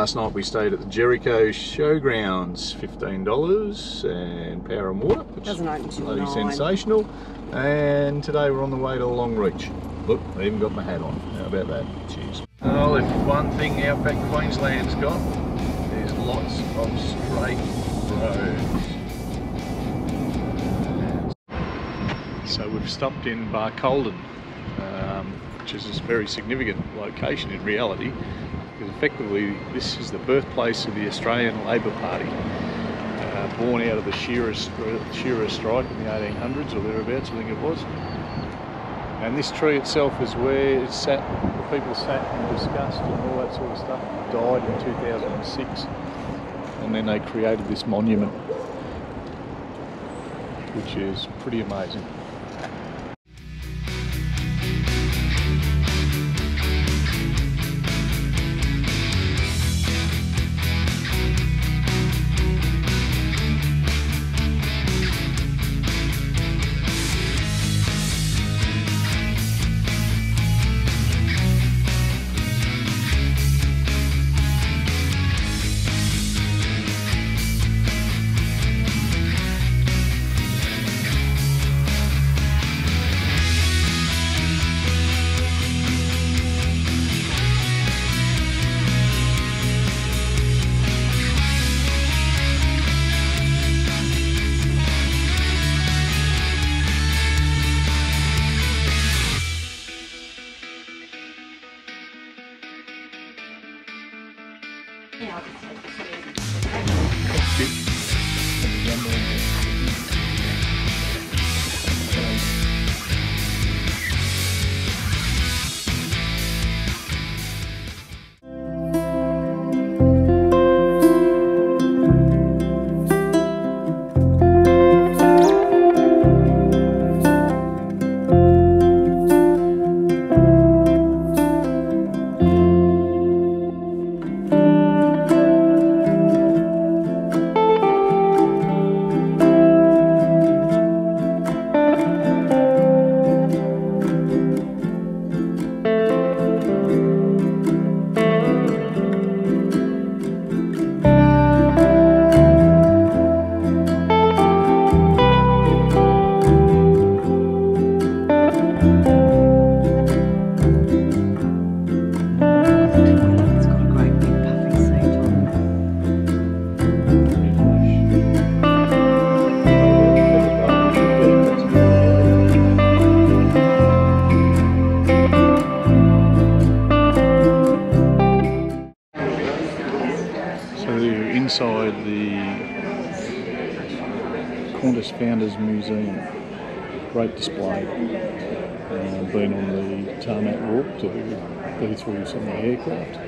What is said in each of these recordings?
last night we stayed at the Jericho Showgrounds, $15, and Power and Water, which is bloody sensational. And today we're on the way to Longreach. Look, I even got my hat on. How about that? Cheers. Well, if one thing Outback Queensland's got, there's lots of straight roads. So we've stopped in Barcolden, which is a very significant location in reality, because effectively this is the birthplace of the Australian Labor Party, born out of the shearer strike in the 1800s or thereabouts, I think it was. And this tree itself is where it sat, the people sat and discussed and all that sort of stuff. It died in 2006, and then they created this monument, which is pretty amazing. Inside the Qantas Founders Museum, great display. Been on the tarmac walk to be through some of the aircraft.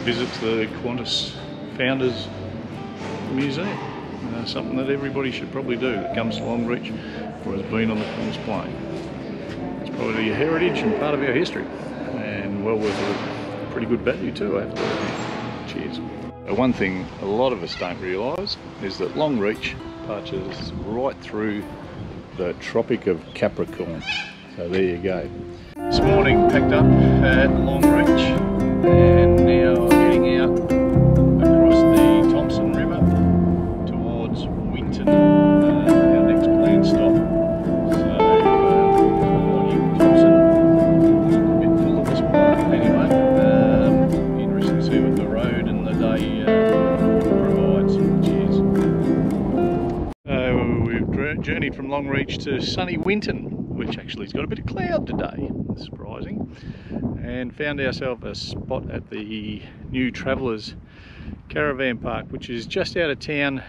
Visit the Qantas Founders Museum, something that everybody should probably do that comes to Longreach or has been on the Qantas plane. It's probably a heritage and part of our history, and well worth a pretty good value too, I have to admit. Cheers. One thing a lot of us don't realise is that Longreach touches right through the Tropic of Capricorn. So there you go. This morning picked up at Longreach, and now heading out across the Thompson River towards Winton, our next planned stop. So, Thompson, a bit full at this point anyway. Interesting to see what the road and the day provides. Cheers. We've journeyed from Longreach to sunny Winton, which actually has got a bit of cloud today, surprising, and found ourselves a spot at the new Travellers Caravan Park, which is just out of town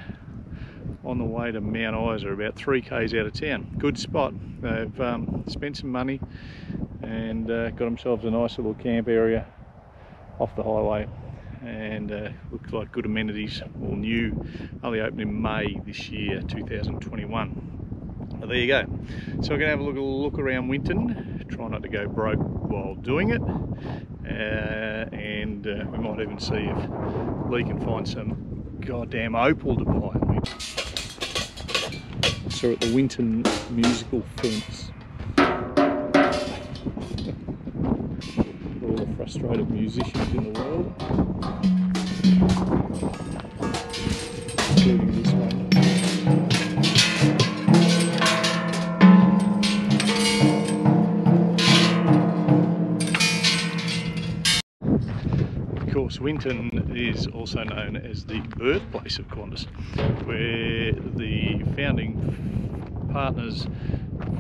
on the way to Mount Isa, about 3 k's out of town. Good spot. They've spent some money and got themselves a nice little camp area off the highway, and looks like good amenities, all new, only opened in May this year, 2021. Well, there you go. So we're going to have a look around Winton, try not to go broke while doing it, and we might even see if Lee can find some goddamn opal to buy. So at the Winton musical fence, all the frustrated musicians in the world, including this one. Of course, Winton is also known as the birthplace of Qantas, where the founding partners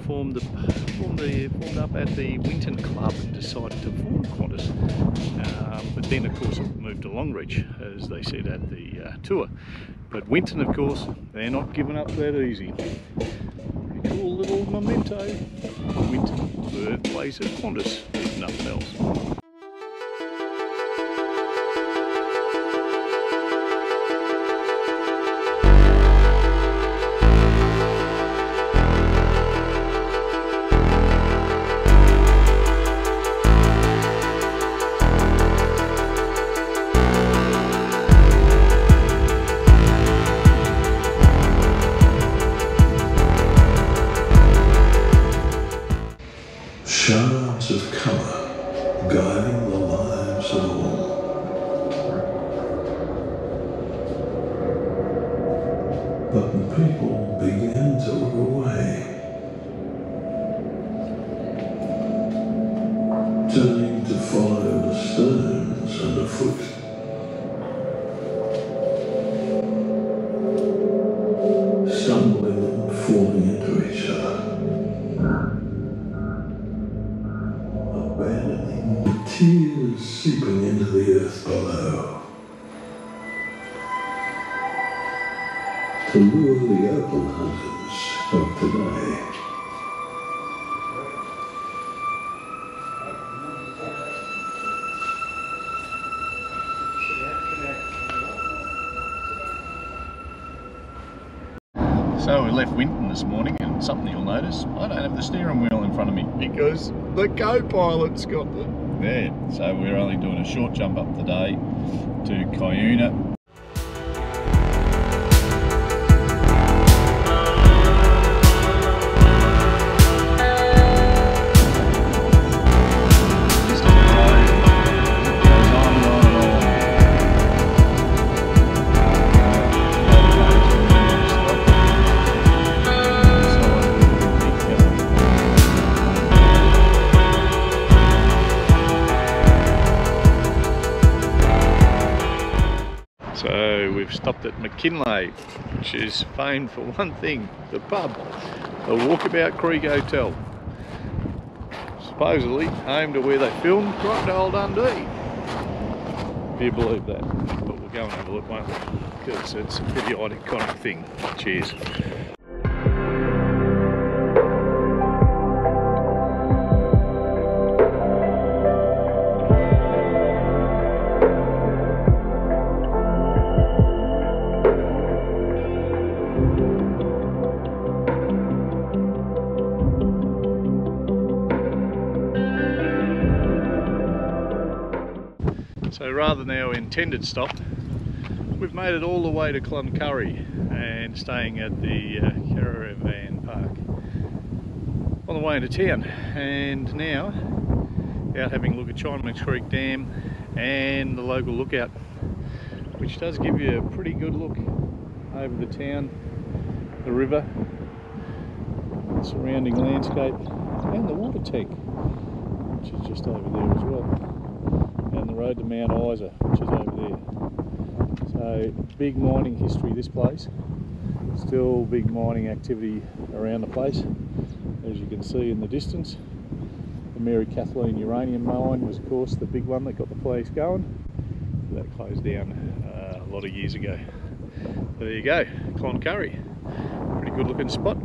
formed up at the Winton Club and decided to form Qantas. But then, of course, it moved to Longreach, as they said at the tour. But Winton, of course, they're not giving up that easy. Pretty cool little memento. Winton, birthplace of Qantas, if nothing else. Shards of colour guiding the lives of all. But when people began to look away, turning to follow the stones underfoot, stumbling and falling into each other, abandoning the tears seeping into the earth below, to lure the opal hunters of today. So we left Winton this morning, and something you'll notice, I don't have the steering wheel in front of me because the co-pilot's got it there. So we're only doing a short jump up today to Cuyuna. So we've stopped at McKinley, which is famed for one thing, the pub, the Walkabout Creek Hotel. Supposedly home to where they filmed Crocodile Dundee. Do you believe that? But we'll go and have a look, won't we? Because it's a pretty iconic thing. Cheers. So rather than our intended stop, we've made it all the way to Cloncurry and staying at the caravan park on the way into town, and now out having a look at Chinaman's Creek Dam and the local lookout, which does give you a pretty good look over the town, the river, the surrounding landscape and the water tank, which is just over there as well. And the road to Mount Isa, which is over there. So big mining history, this place. Still big mining activity around the place, as you can see in the distance. The Mary Kathleen uranium mine was, of course, the big one that got the place going. That closed down a lot of years ago. There you go, Cloncurry. Pretty good looking spot.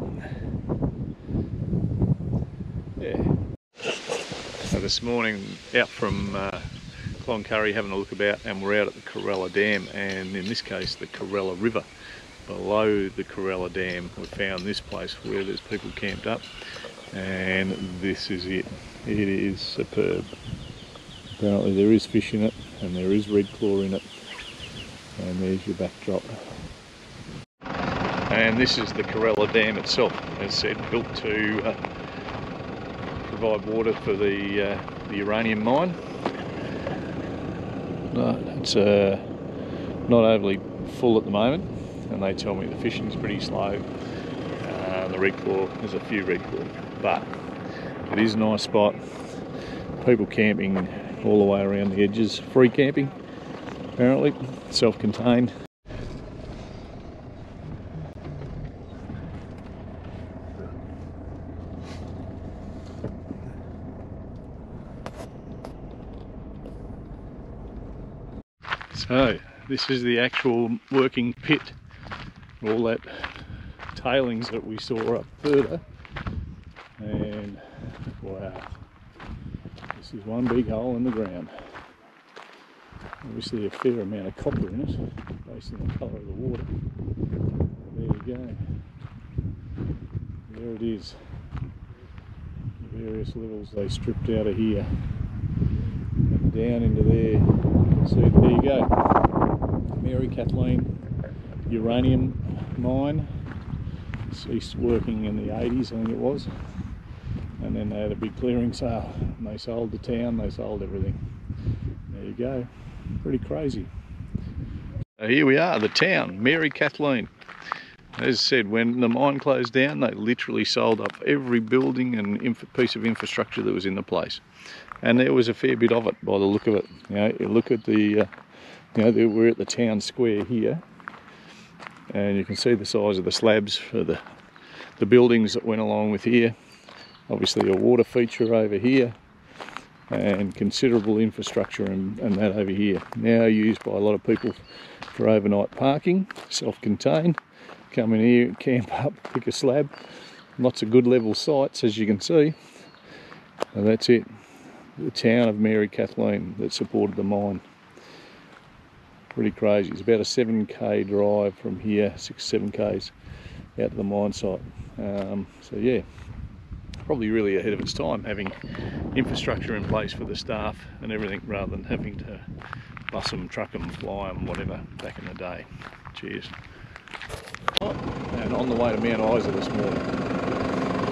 Yeah. So this morning, out from Cloncurry having a look about, and we're out at the Corella Dam, and in this case the Corella River. Below the Corella Dam we found this place where there's people camped up, and this is it. It is superb. Apparently there is fish in it, and there is red claw in it, and there's your backdrop. And this is the Corella Dam itself, as said, built to provide water for the uranium mine. But it's not overly full at the moment, and they tell me the fishing's pretty slow. The red claw, there's a few red claw, but it is a nice spot. People camping all the way around the edges, free camping apparently, self-contained. So this is the actual working pit. All that tailings that we saw up further, and wow, this is one big hole in the ground. Obviously a fair amount of copper in it based on the colour of the water. There you go. There it is. The various levels they stripped out of here and down into there. You can see, there you go. Mary Kathleen uranium mine. Ceased working in the 80s, I think it was. And then they had a big clearing sale, and they sold the town, they sold everything. There you go. Pretty crazy. So here we are, the town, Mary Kathleen. As I said, when the mine closed down, they literally sold up every building and piece of infrastructure that was in the place. And there was a fair bit of it by the look of it. You know, you look at the, we're at the town square here, and you can see the size of the slabs for the buildings that went along with here. Obviously a water feature over here, and considerable infrastructure and that over here. Now used by a lot of people for overnight parking, self-contained. Come in here, camp up, pick a slab. Lots of good level sites, as you can see. And that's it. The town of Mary Kathleen that supported the mine. Pretty crazy. It's about a 7k drive from here, 6-7 k's out to the mine site. So yeah, probably really ahead of its time, having infrastructure in place for the staff and everything, rather than having to bus them, truck them, fly them, whatever, back in the day. Cheers. And on the way to Mount Isa this morning,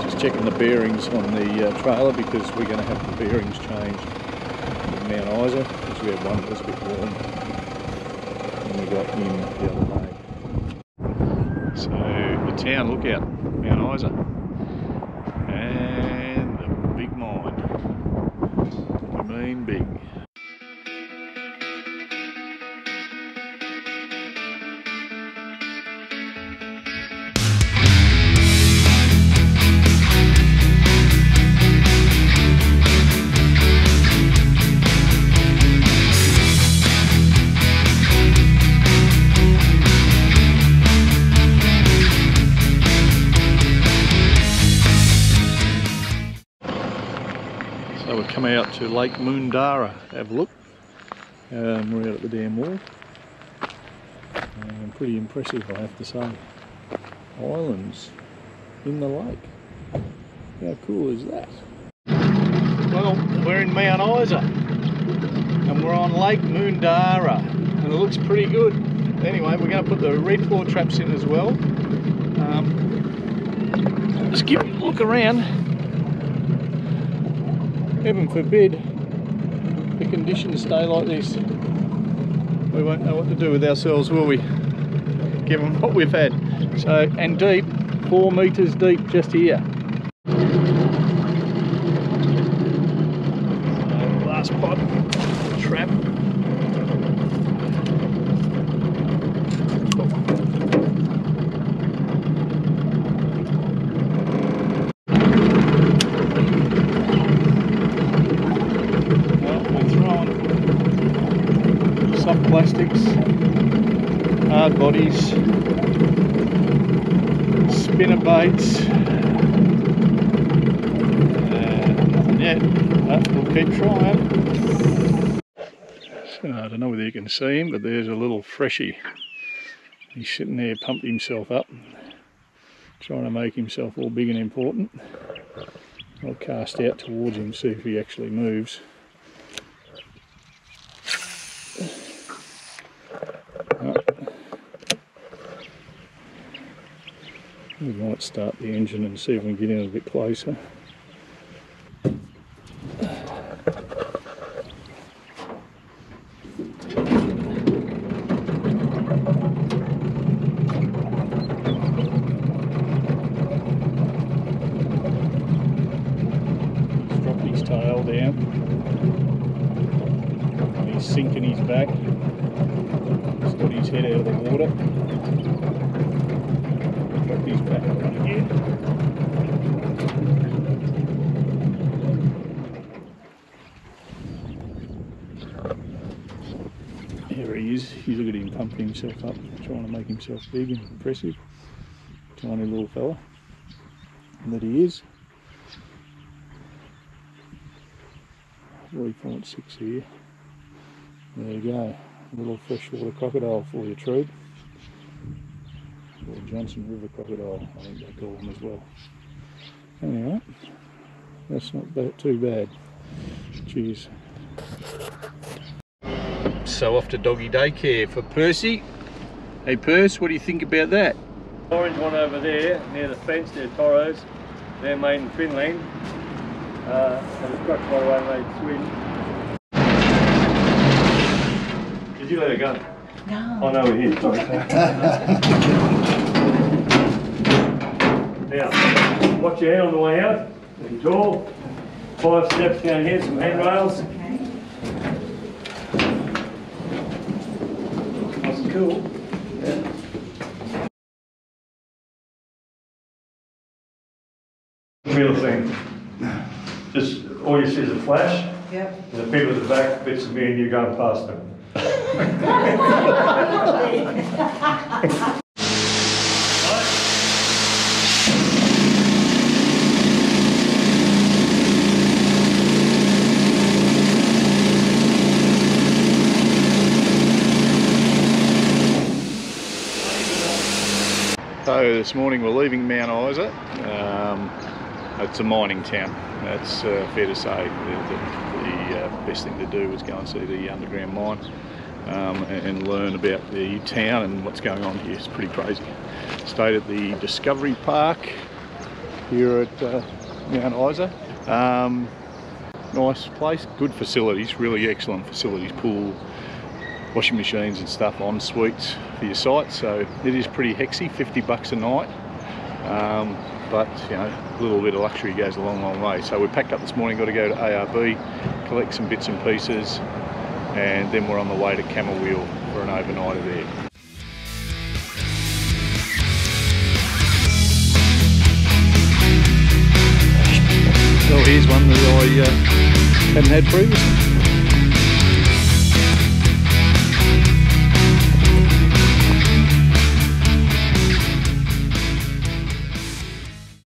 just checking the bearings on the trailer, because we're going to have the bearings changed at Mount Isa, because we had one that was a bit warm when we got in the other day. So the town lookout, Mount Isa, and the big mine. I mean big. So we've come out to Lake Moondara to have a look. We're out at the dam wall. Pretty impressive, I have to say. Islands in the lake. How cool is that? Well, we're in Mount Isa and we're on Lake Moondara, and it looks pretty good. Anyway, we're going to put the red claw traps in as well. Just give it a look around. Heaven forbid the conditions stay like this. We won't know what to do with ourselves, will we? Given what we've had. So, and deep, 4 metres deep just here. So, last pot, trap. Soft plastics, hard bodies, spinner baits, nothing yet, but we'll keep trying. I don't know whether you can see him, but there's a little freshie. He's sitting there, pumped himself up, trying to make himself all big and important. I'll cast out towards him, see if he actually moves. We might start the engine and see if we can get in a bit closer. He's dropped his tail down and he's sinking his back. He's got his head out of the water. He's back again. Here he is. You look at him pumping himself up, trying to make himself big and impressive. Tiny little fella. And that he is. 3.6 here. There you go. A little freshwater crocodile for you, Trude. Or Johnson River crocodile, I think they call them as well. Anyway, that's not too bad. Cheers. So off to doggy daycare for Percy. Hey Percy, what do you think about that? Orange one over there, near the fence, they're Toros. They're made in Finland. And the crocodile one made Sweden. Did you let her go? No. Oh no, we're here, sorry. Now, watch your hand on the way out. Very tall. 5 steps down here, some handrails. Okay. That's cool. Yeah. Real thing. Just all you see is a flash. Yep. And the people at the back, bits of me and you going past them. So this morning we're leaving Mount Isa. It's a mining town, that's fair to say. The best thing to do is go and see the underground mine and learn about the town and what's going on here. It's pretty crazy. Stayed at the Discovery Park here at Mount Isa. Nice place, good facilities, really excellent facilities, pool, washing machines and stuff, en suites for your site. So it is pretty hexy, $50 a night. But you know, a little bit of luxury goes a long, long way. So we packed up this morning, got to go to ARB, collect some bits and pieces, and then we're on the way to Camel Wheel for an overnighter there. Well, here's one that I hadn't had previously.